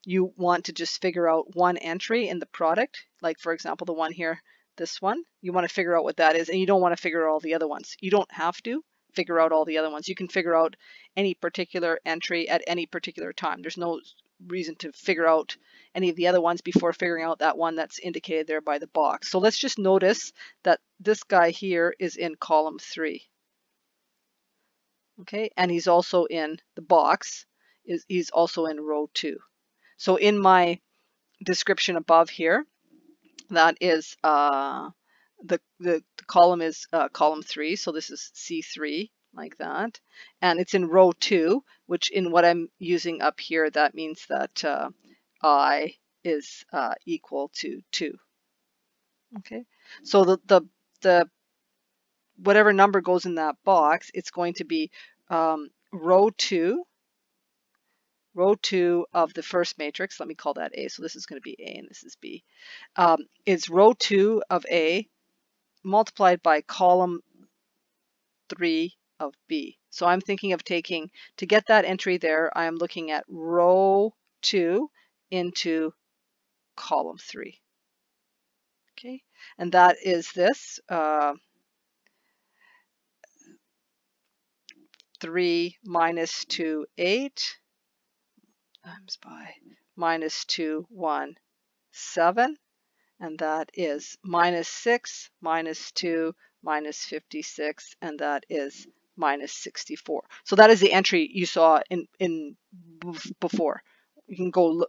you want to just figure out one entry in the product, like for example the one here, this one. You want to figure out what that is, and you don't want to figure out all the other ones. You don't have to figure out all the other ones. You can figure out any particular entry at any particular time. There's no reason to figure out any of the other ones before figuring out that one that's indicated there by the box. So let's just notice that this guy here is in column 3. Okay, and he's also in the box, he's also in row 2. So in my description above here, that is the column is column 3, so this is C3, like that, and it's in row 2, which in what I'm using up here, that means that I is equal to 2. Okay, So the whatever number goes in that box, it's going to be row 2 of the first matrix. Let me call that A. So this is going to be A and this is B. It's row 2 of A multiplied by column 3 of B. So I'm thinking of taking, to get that entry there, I am looking at row 2 into column 3. Okay, and that is this 3 minus 2, 8 times by minus 2, 1, 7, and that is minus 6 minus 2 minus 56, and that is minus 64. So that is the entry you saw in before. You can go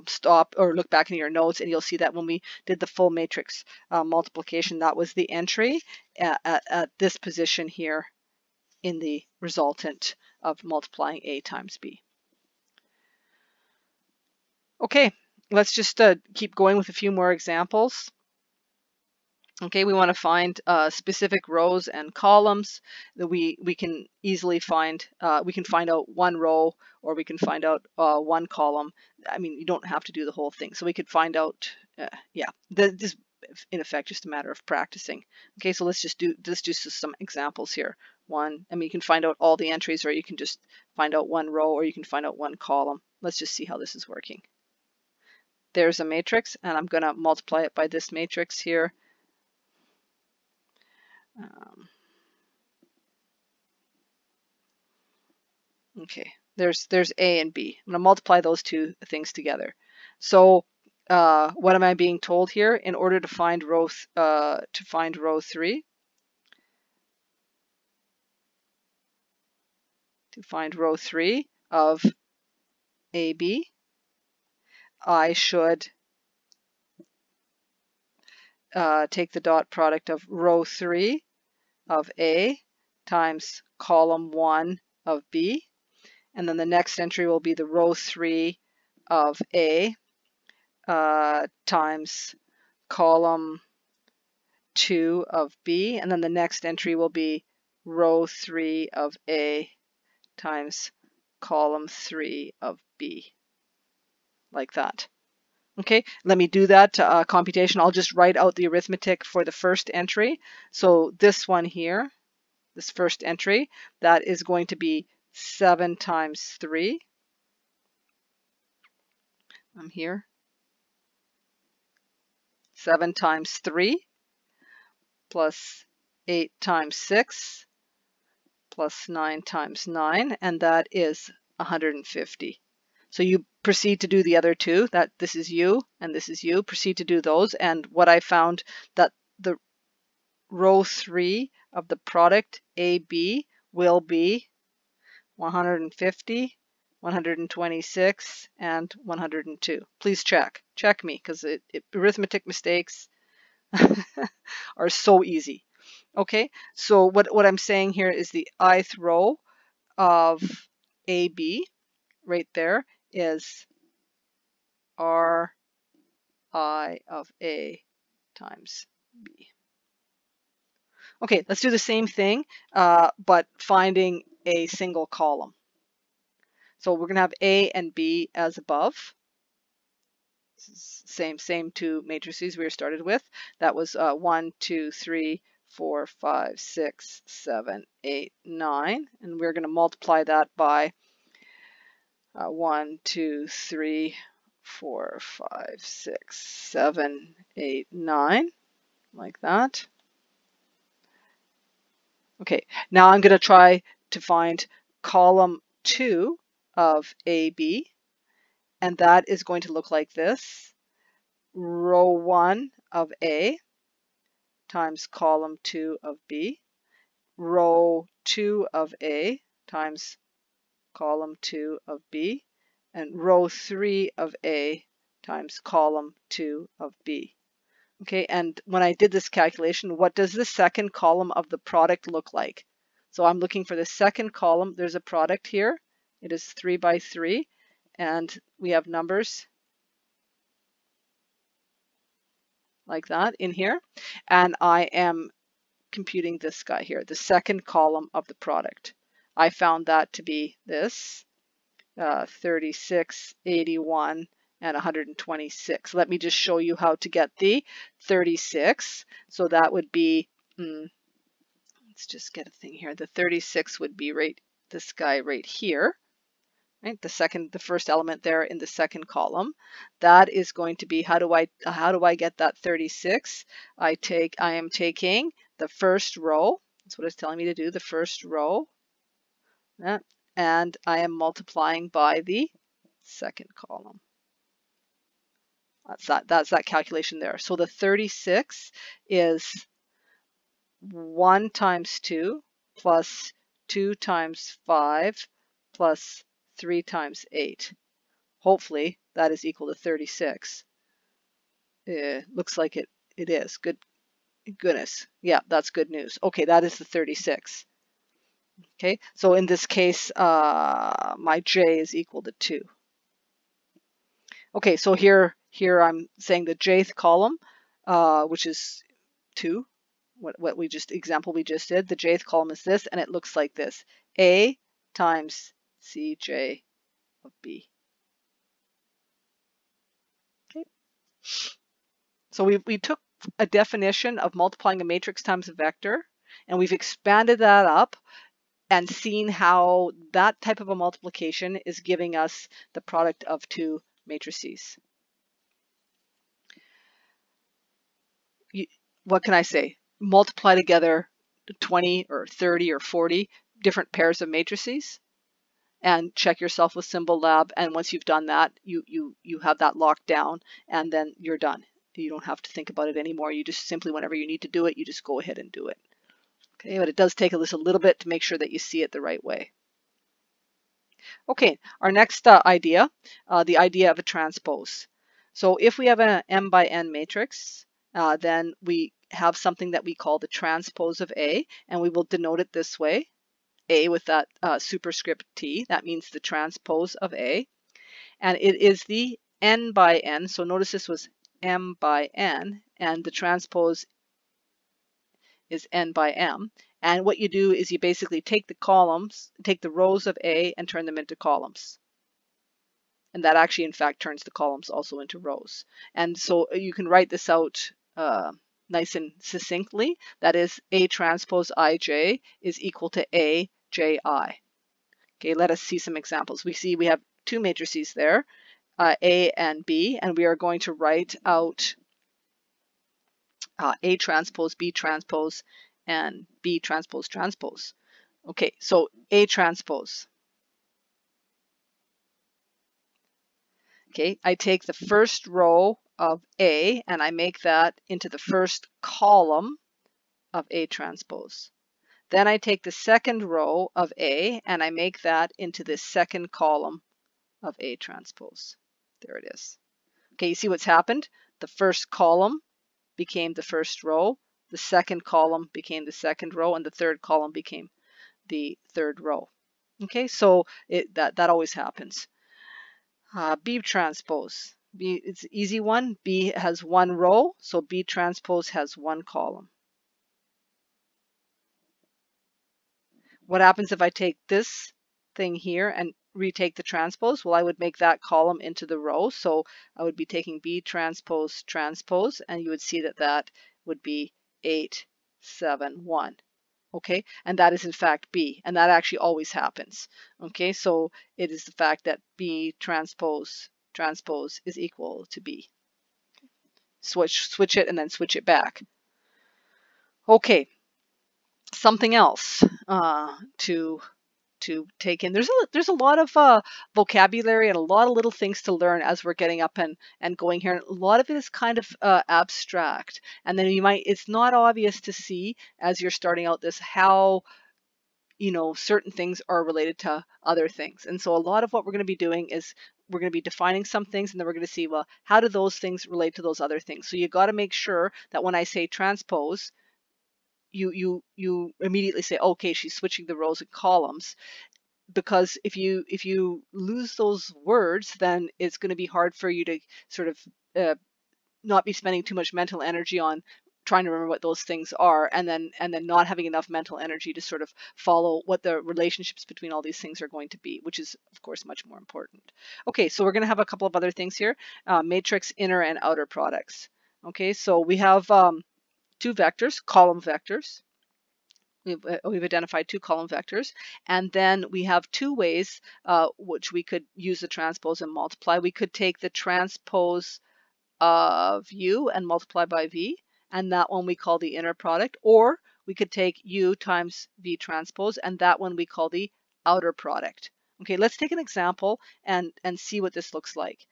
stop or look back in your notes, and you'll see that when we did the full matrix multiplication, that was the entry at this position here in the resultant of multiplying A times B. Okay, let's just keep going with a few more examples. Okay, we want to find specific rows and columns that we can easily find. We can find out one row, or we can find out one column. I mean, you don't have to do the whole thing. So we could find out, yeah, this is in effect just a matter of practicing. Okay, so let's just do some examples here. One, I mean, you can find out all the entries, or you can just find out one row, or you can find out one column. Let's just see how this is working. There's a matrix, and I'm going to multiply it by this matrix here. Okay, there's A and B. I'm going to multiply those two things together. So what am I being told here? In order to find row 3, of AB, I should take the dot product of row 3 of A times column 1 of B, and then the next entry will be the row 3 of A times column 2 of B, and then the next entry will be row 3 of A times column 3 of B, like that. Okay, let me do that computation. I'll just write out the arithmetic for the first entry. So this one here, this first entry, that is going to be 7 times 3. I'm here. 7 times 3 plus 8 times 6 plus 9 times 9, and that is 150. So you proceed to do the other two. That this is U and this is U. Proceed to do those, and what I found that the row 3 of the product AB will be 150, 126, and 102. Please check me, because arithmetic mistakes are so easy. Okay, so what I'm saying here is the ith row of AB right there is Ri of A times B. Okay, let's do the same thing, but finding a single column. So we're going to have A and B as above. Same two matrices we started with. That was 1, 2, 3, 4, 5, 6, 7, 8, 9. And we're going to multiply that by 1, 2, 3, 4, 5, 6, 7, 8, 9, like that. Okay, now I'm going to try to find column 2 of AB, and that is going to look like this. Row 1 of A times column 2 of B, row 2 of A times column 2 of B, and row 3 of A times column 2 of B. Okay, and when I did this calculation, what does the second column of the product look like? So I'm looking for the second column. There's a product here. It is 3 by 3, and we have numbers like that in here, and I am computing this guy here, the second column of the product. I found that to be this 36, 81, and 126. Let me just show you how to get the 36. So that would be, let's just get a thing here. The 36 would be right, this guy right here. Right, the first element there in the second column. That is going to be, how do I get that 36? I am taking the first row. That's what it's telling me to do, the first row. And I am multiplying by the second column. That's that calculation there. So the 36 is 1 times 2 plus 2 times 5 plus 3 times 8. Hopefully that is equal to 36. Looks like it is. Goodness. Yeah, that's good news. Okay, that is the 36. Okay, so in this case, my j is equal to 2. Okay, so here I'm saying the jth column, which is 2. What we just did. The jth column is this, and it looks like this: A times Cj of B. Okay. So we took a definition of multiplying a matrix times a vector, and we've expanded that up and seen how that type of a multiplication is giving us the product of two matrices. What can I say? Multiply together 20 or 30 or 40 different pairs of matrices and check yourself with Symbol Lab. And once you've done that, you have that locked down, and then you're done. You don't have to think about it anymore. You just simply, whenever you need to do it, you just go ahead and do it. Okay, but it does take a little bit to make sure that you see it the right way. Okay, our next idea, the idea of a transpose. So if we have an m by n matrix, then we have something that we call the transpose of A, and we will denote it this way, A with that superscript T. That means the transpose of A. And it is the n by n. So notice this was m by n, and the transpose is n by m. And what you do is you basically take the rows of A and turn them into columns. And that actually, in fact, turns the columns also into rows. And so you can write this out nice and succinctly. That is, A transpose Ij is equal to A Ji. Okay, let us see some examples. We have two matrices there, A and B, and we are going to write out A transpose, B transpose, and B transpose transpose. Okay, so A transpose. Okay, I take the first row of A and I make that into the first column of A transpose. Then I take the second row of A and I make that into the second column of A transpose. There it is. Okay, you see what's happened? The first column became the first row, the second column became the second row, and the third column became the third row. Okay, so that always happens. B transpose. B, it's an easy one. B has one row, so B transpose has one column. What happens if I take this thing here and retake the transpose? Well, I would make that column into the row. So I would be taking B transpose transpose, and you would see that that would be 8, 7, 1. Okay, and that is in fact B, and that actually always happens. Okay, so it is the fact that B transpose transpose is equal to B. Switch it and then switch it back. Okay, something else to take in. There's a lot of vocabulary and a lot of little things to learn as we're getting up and going here. A lot of it is kind of abstract, and then it's not obvious to see as you're starting out this how certain things are related to other things. And so a lot of what we're going to be doing is we're going to be defining some things, and then we're going to see, well, how do those things relate to those other things? So you got to make sure that when I say transpose, you immediately say, okay, she's switching the rows and columns, because if you lose those words, then it's going to be hard for you to sort of not be spending too much mental energy on trying to remember what those things are, and then not having enough mental energy to sort of follow what the relationships between all these things are going to be, which is of course much more important. Okay, so we're going to have a couple of other things here, matrix inner and outer products. Okay, so we have two vectors, column vectors. We've identified two column vectors, and then we have two ways which we could use the transpose and multiply. We could take the transpose of u and multiply by v, and that one we call the inner product, or we could take u times v transpose, and that one we call the outer product. Okay, let's take an example and see what this looks like.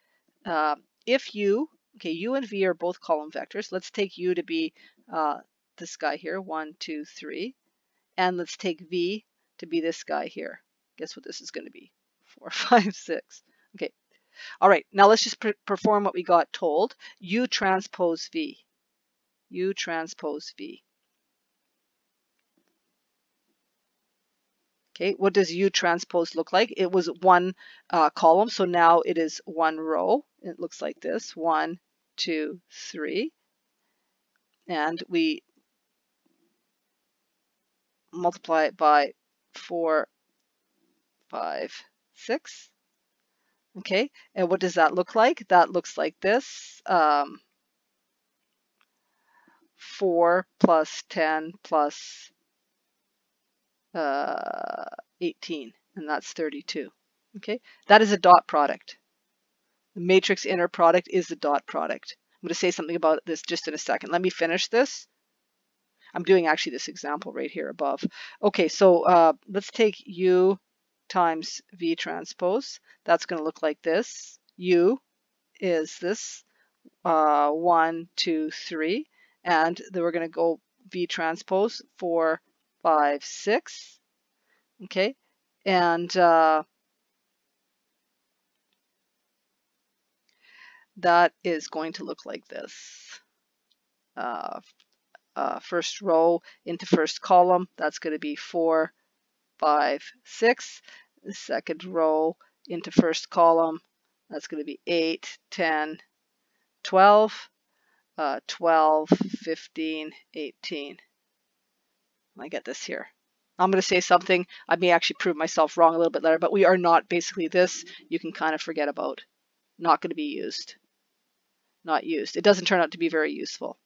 If u, okay, u and v are both column vectors. Let's take u to be this guy here, 1, 2, 3. And let's take v to be this guy here. Guess what this is going to be? 4, 5, 6. Okay. All right. Now let's just perform what we got told. U transpose v. U transpose v. Okay. What does U transpose look like? It was one column, so now it is one row. It looks like this. 1, 2, 3. And we multiply it by 4, 5, 6. Okay, and what does that look like? That looks like this. 4 plus 10 plus 18, and that's 32. Okay, that is a dot product. The matrix inner product is the dot product. I'm going to say something about this just in a second. Let me finish this. I'm doing actually this example right here above. Okay, so let's take U times V transpose. That's going to look like this. U is this 1, 2, 3. And then we're going to go V transpose 4, 5, 6. Okay, and that is going to look like this. First row into first column, that's going to be 4, 5, 6. The second row into first column, that's going to be 8, 10, 12, 12, 15, 18. I get this here. I'm going to say something. I may actually prove myself wrong a little bit later, but we are not basically this. You can kind of forget about. Not going to be used. Not used. It doesn't turn out to be very useful.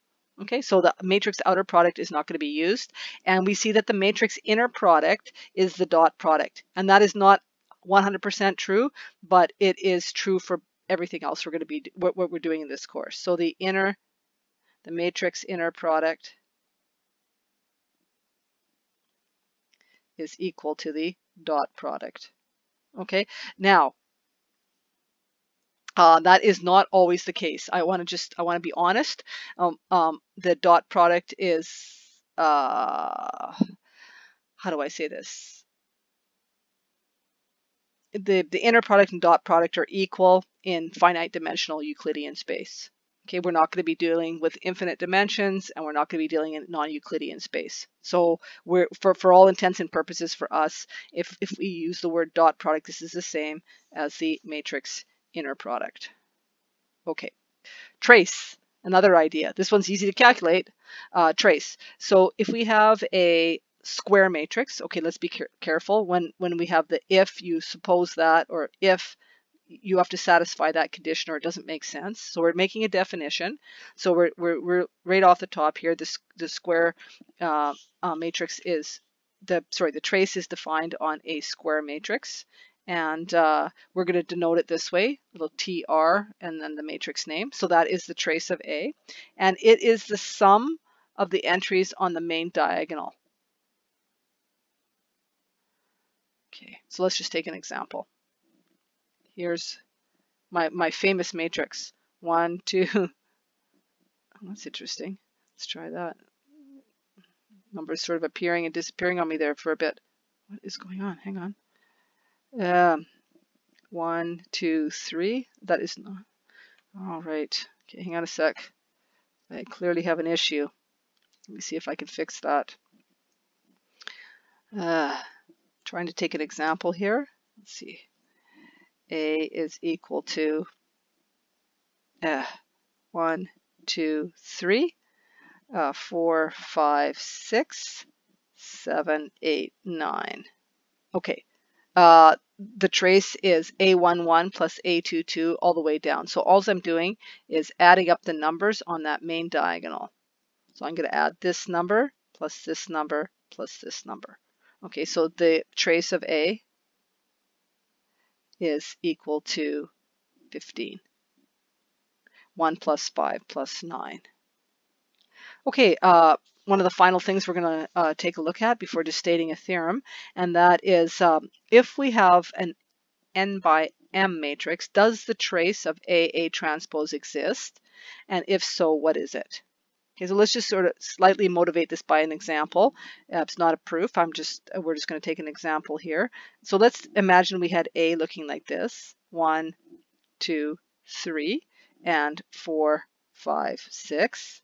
Okay, so the matrix outer product is not going to be used. And we see that the matrix inner product is the dot product. And that is not 100% true, but it is true for everything else we're going to be what we're doing in this course. So the matrix inner product is equal to the dot product. Okay, now that is not always the case. I want to be honest. The dot product is how do I say this? The inner product and dot product are equal in finite dimensional Euclidean space. Okay, we're not going to be dealing with infinite dimensions, and we're not going to be dealing in non-Euclidean space. So we're for all intents and purposes for us, if we use the word dot product, this is the same as the matrix inner product. Okay, trace, another idea. This one's easy to calculate. Trace. So if we have a square matrix, okay, let's be careful when we have the if you suppose that, or if you have to satisfy that condition or it doesn't make sense. So we're making a definition. So we're right off the top here. The square matrix is the trace is defined on a square matrix, and we're going to denote it this way, little TR and then the matrix name. So that is the trace of A, and it is the sum of the entries on the main diagonal. Okay, so let's just take an example. Here's my famous matrix. 1, 2. Oh, that's interesting. Let's try that. Numbers sort of appearing and disappearing on me there for a bit. What is going on? Hang on. 1, 2, 3. That is not. All right. Okay, hang on a sec. I clearly have an issue. Let me see if I can fix that. Trying to take an example here. Let's see. A is equal to 1, 2, 3, 4, 5, 6, 7, 8, 9. Okay. The trace is A11 plus A22 all the way down. So all I'm doing is adding up the numbers on that main diagonal. So I'm going to add this number plus this number plus this number. Okay, so the trace of A is equal to 15. 1 plus 5 plus 9. Okay, one of the final things we're going to take a look at before just stating a theorem, and that is if we have an n by m matrix, does the trace of A transpose exist? And if so, what is it? Okay, so let's just sort of slightly motivate this by an example. It's not a proof. We're just going to take an example here. So let's imagine we had A looking like this: 1, 2, 3, and 4, 5, 6.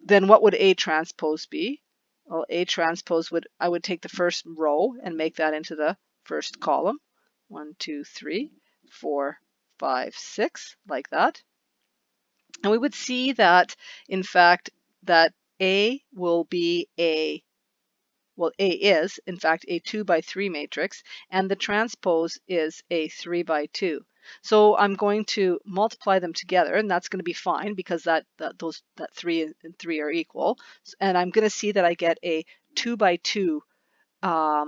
Then what would A transpose be? Well, A transpose I would take the first row and make that into the first column. 1, 2, 3, 4, 5, 6, like that. And we would see that, in fact, that A will be A is, in fact, a 2 by 3 matrix, and the transpose is a 3 by 2. So I'm going to multiply them together, and that's going to be fine because that 3 and 3 are equal. And I'm going to see that I get a 2 by 2 a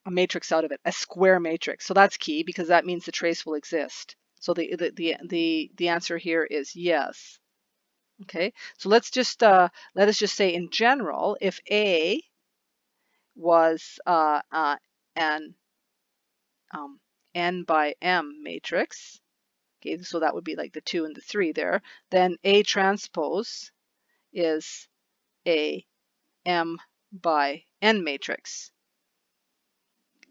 matrix out of it, a square matrix. So that's key because that means the trace will exist. So the answer here is yes. Okay, so let us just say in general, if A was an n by m matrix, okay, so that would be like the 2 and the 3 there, then A transpose is a m by n matrix.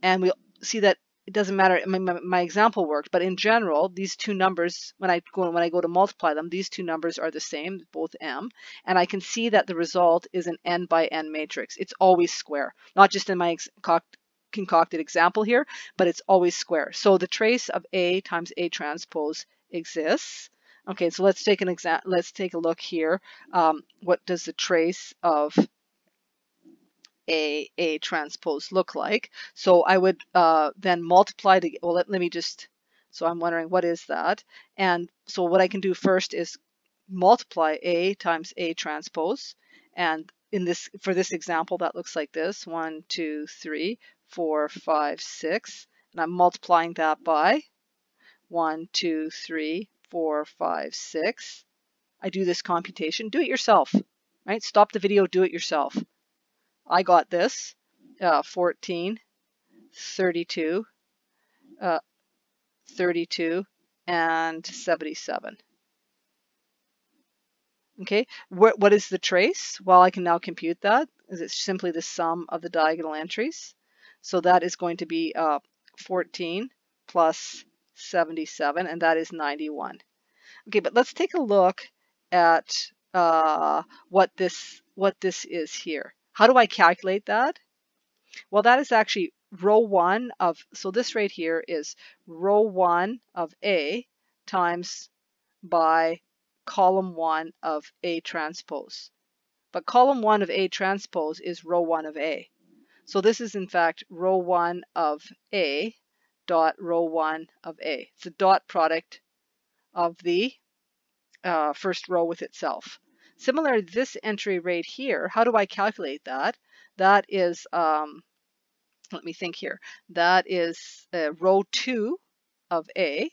And we'll see that it doesn't matter. I mean, my example worked, but in general, these two numbers, when I go to multiply them, these two numbers are the same, both m, and I can see that the result is an n by n matrix. It's always square, not just in my concocted example here, but it's always square. So the trace of A times A transpose exists. Okay, so let's take a look here. What does the trace of A transpose look like? So I would then multiply the, well, let me just, so I'm wondering what is that? And so what I can do first is multiply A times A transpose. And for this example, that looks like this: 1, 2, 3, 4, 5, 6. And I'm multiplying that by 1, 2, 3, 4, 5, 6. I do this computation. Do it yourself, right? Stop the video, do it yourself. I got this, 14, 32, 32, and 77. Okay, what is the trace? Well, I can now compute that. It's simply the sum of the diagonal entries. So that is going to be 14 plus 77, and that is 91. Okay, but let's take a look at what this is here. How do I calculate that? Well, that is actually row 1 of, so this right here is row 1 of A times by column 1 of A transpose. But column 1 of A transpose is row 1 of A. So this is in fact row 1 of A dot row 1 of A. It's a dot product of the first row with itself. Similar to this entry right here, how do I calculate that? That is, let me think here. That is row 2 of A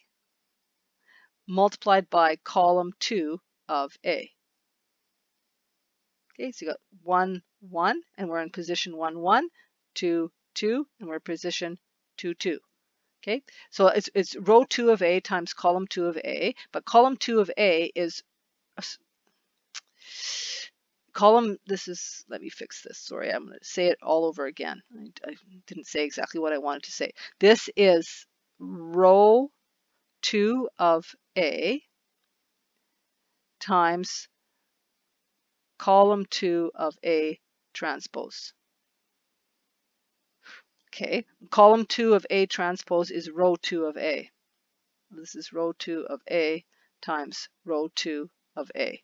multiplied by column 2 of A. Okay, so you got 1, 1, and we're in position 1, 1, 2, 2, and we're in position 2, 2. Okay, so it's row 2 of A times column 2 of A, but column 2 of A is let me fix this. Sorry, I'm going to say it all over again. I didn't say exactly what I wanted to say. This is row 2 of A times column 2 of A transpose. Okay, column 2 of A transpose is row 2 of A. This is row 2 of A times row 2 of A.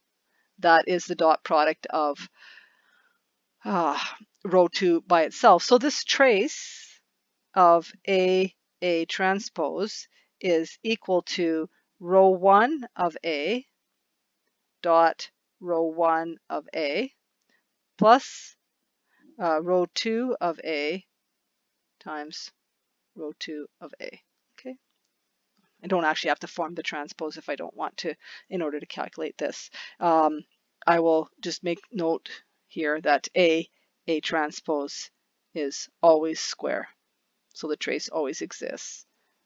that is the dot product of row 2 by itself. So this trace of A transpose is equal to row 1 of A dot row 1 of A plus row 2 of A times row 2 of A. Okay. I don't actually have to form the transpose if I don't want to in order to calculate this. I will just make note here that A transpose is always square. So the trace always exists,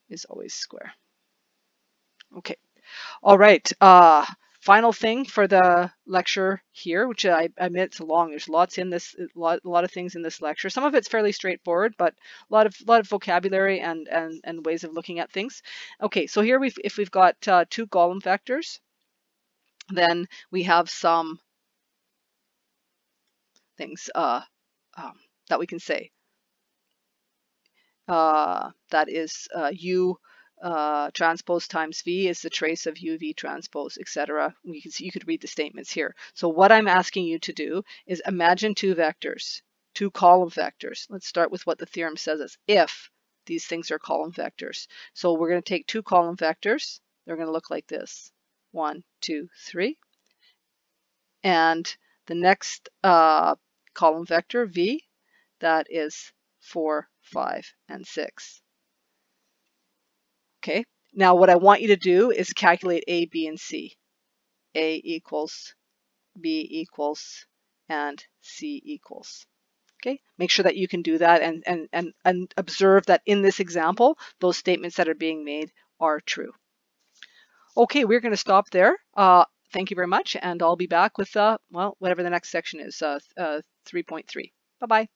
is always square. Okay. All right. Final thing for the lecture here, which I admit it's long. There's lots in this, a lot of things in this lecture. Some of it's fairly straightforward, but a lot of vocabulary and ways of looking at things. Okay, so here if we've got two column vectors, then we have some things that we can say. That is U transpose times V is the trace of UV transpose, etc. You could read the statements here. So what I'm asking you to do is imagine two vectors, two column vectors. Let's start with what the theorem says is if these things are column vectors. So we're going to take two column vectors. They're going to look like this. 1, 2, 3. And the next column vector, V, that is 4, 5, and 6. Okay, now what I want you to do is calculate A, B, and C. A equals, B equals, and C equals. Okay, make sure that you can do that and observe that in this example, those statements that are being made are true. Okay, we're going to stop there. Thank you very much, and I'll be back with, well, whatever the next section is, 3.3. Bye-bye.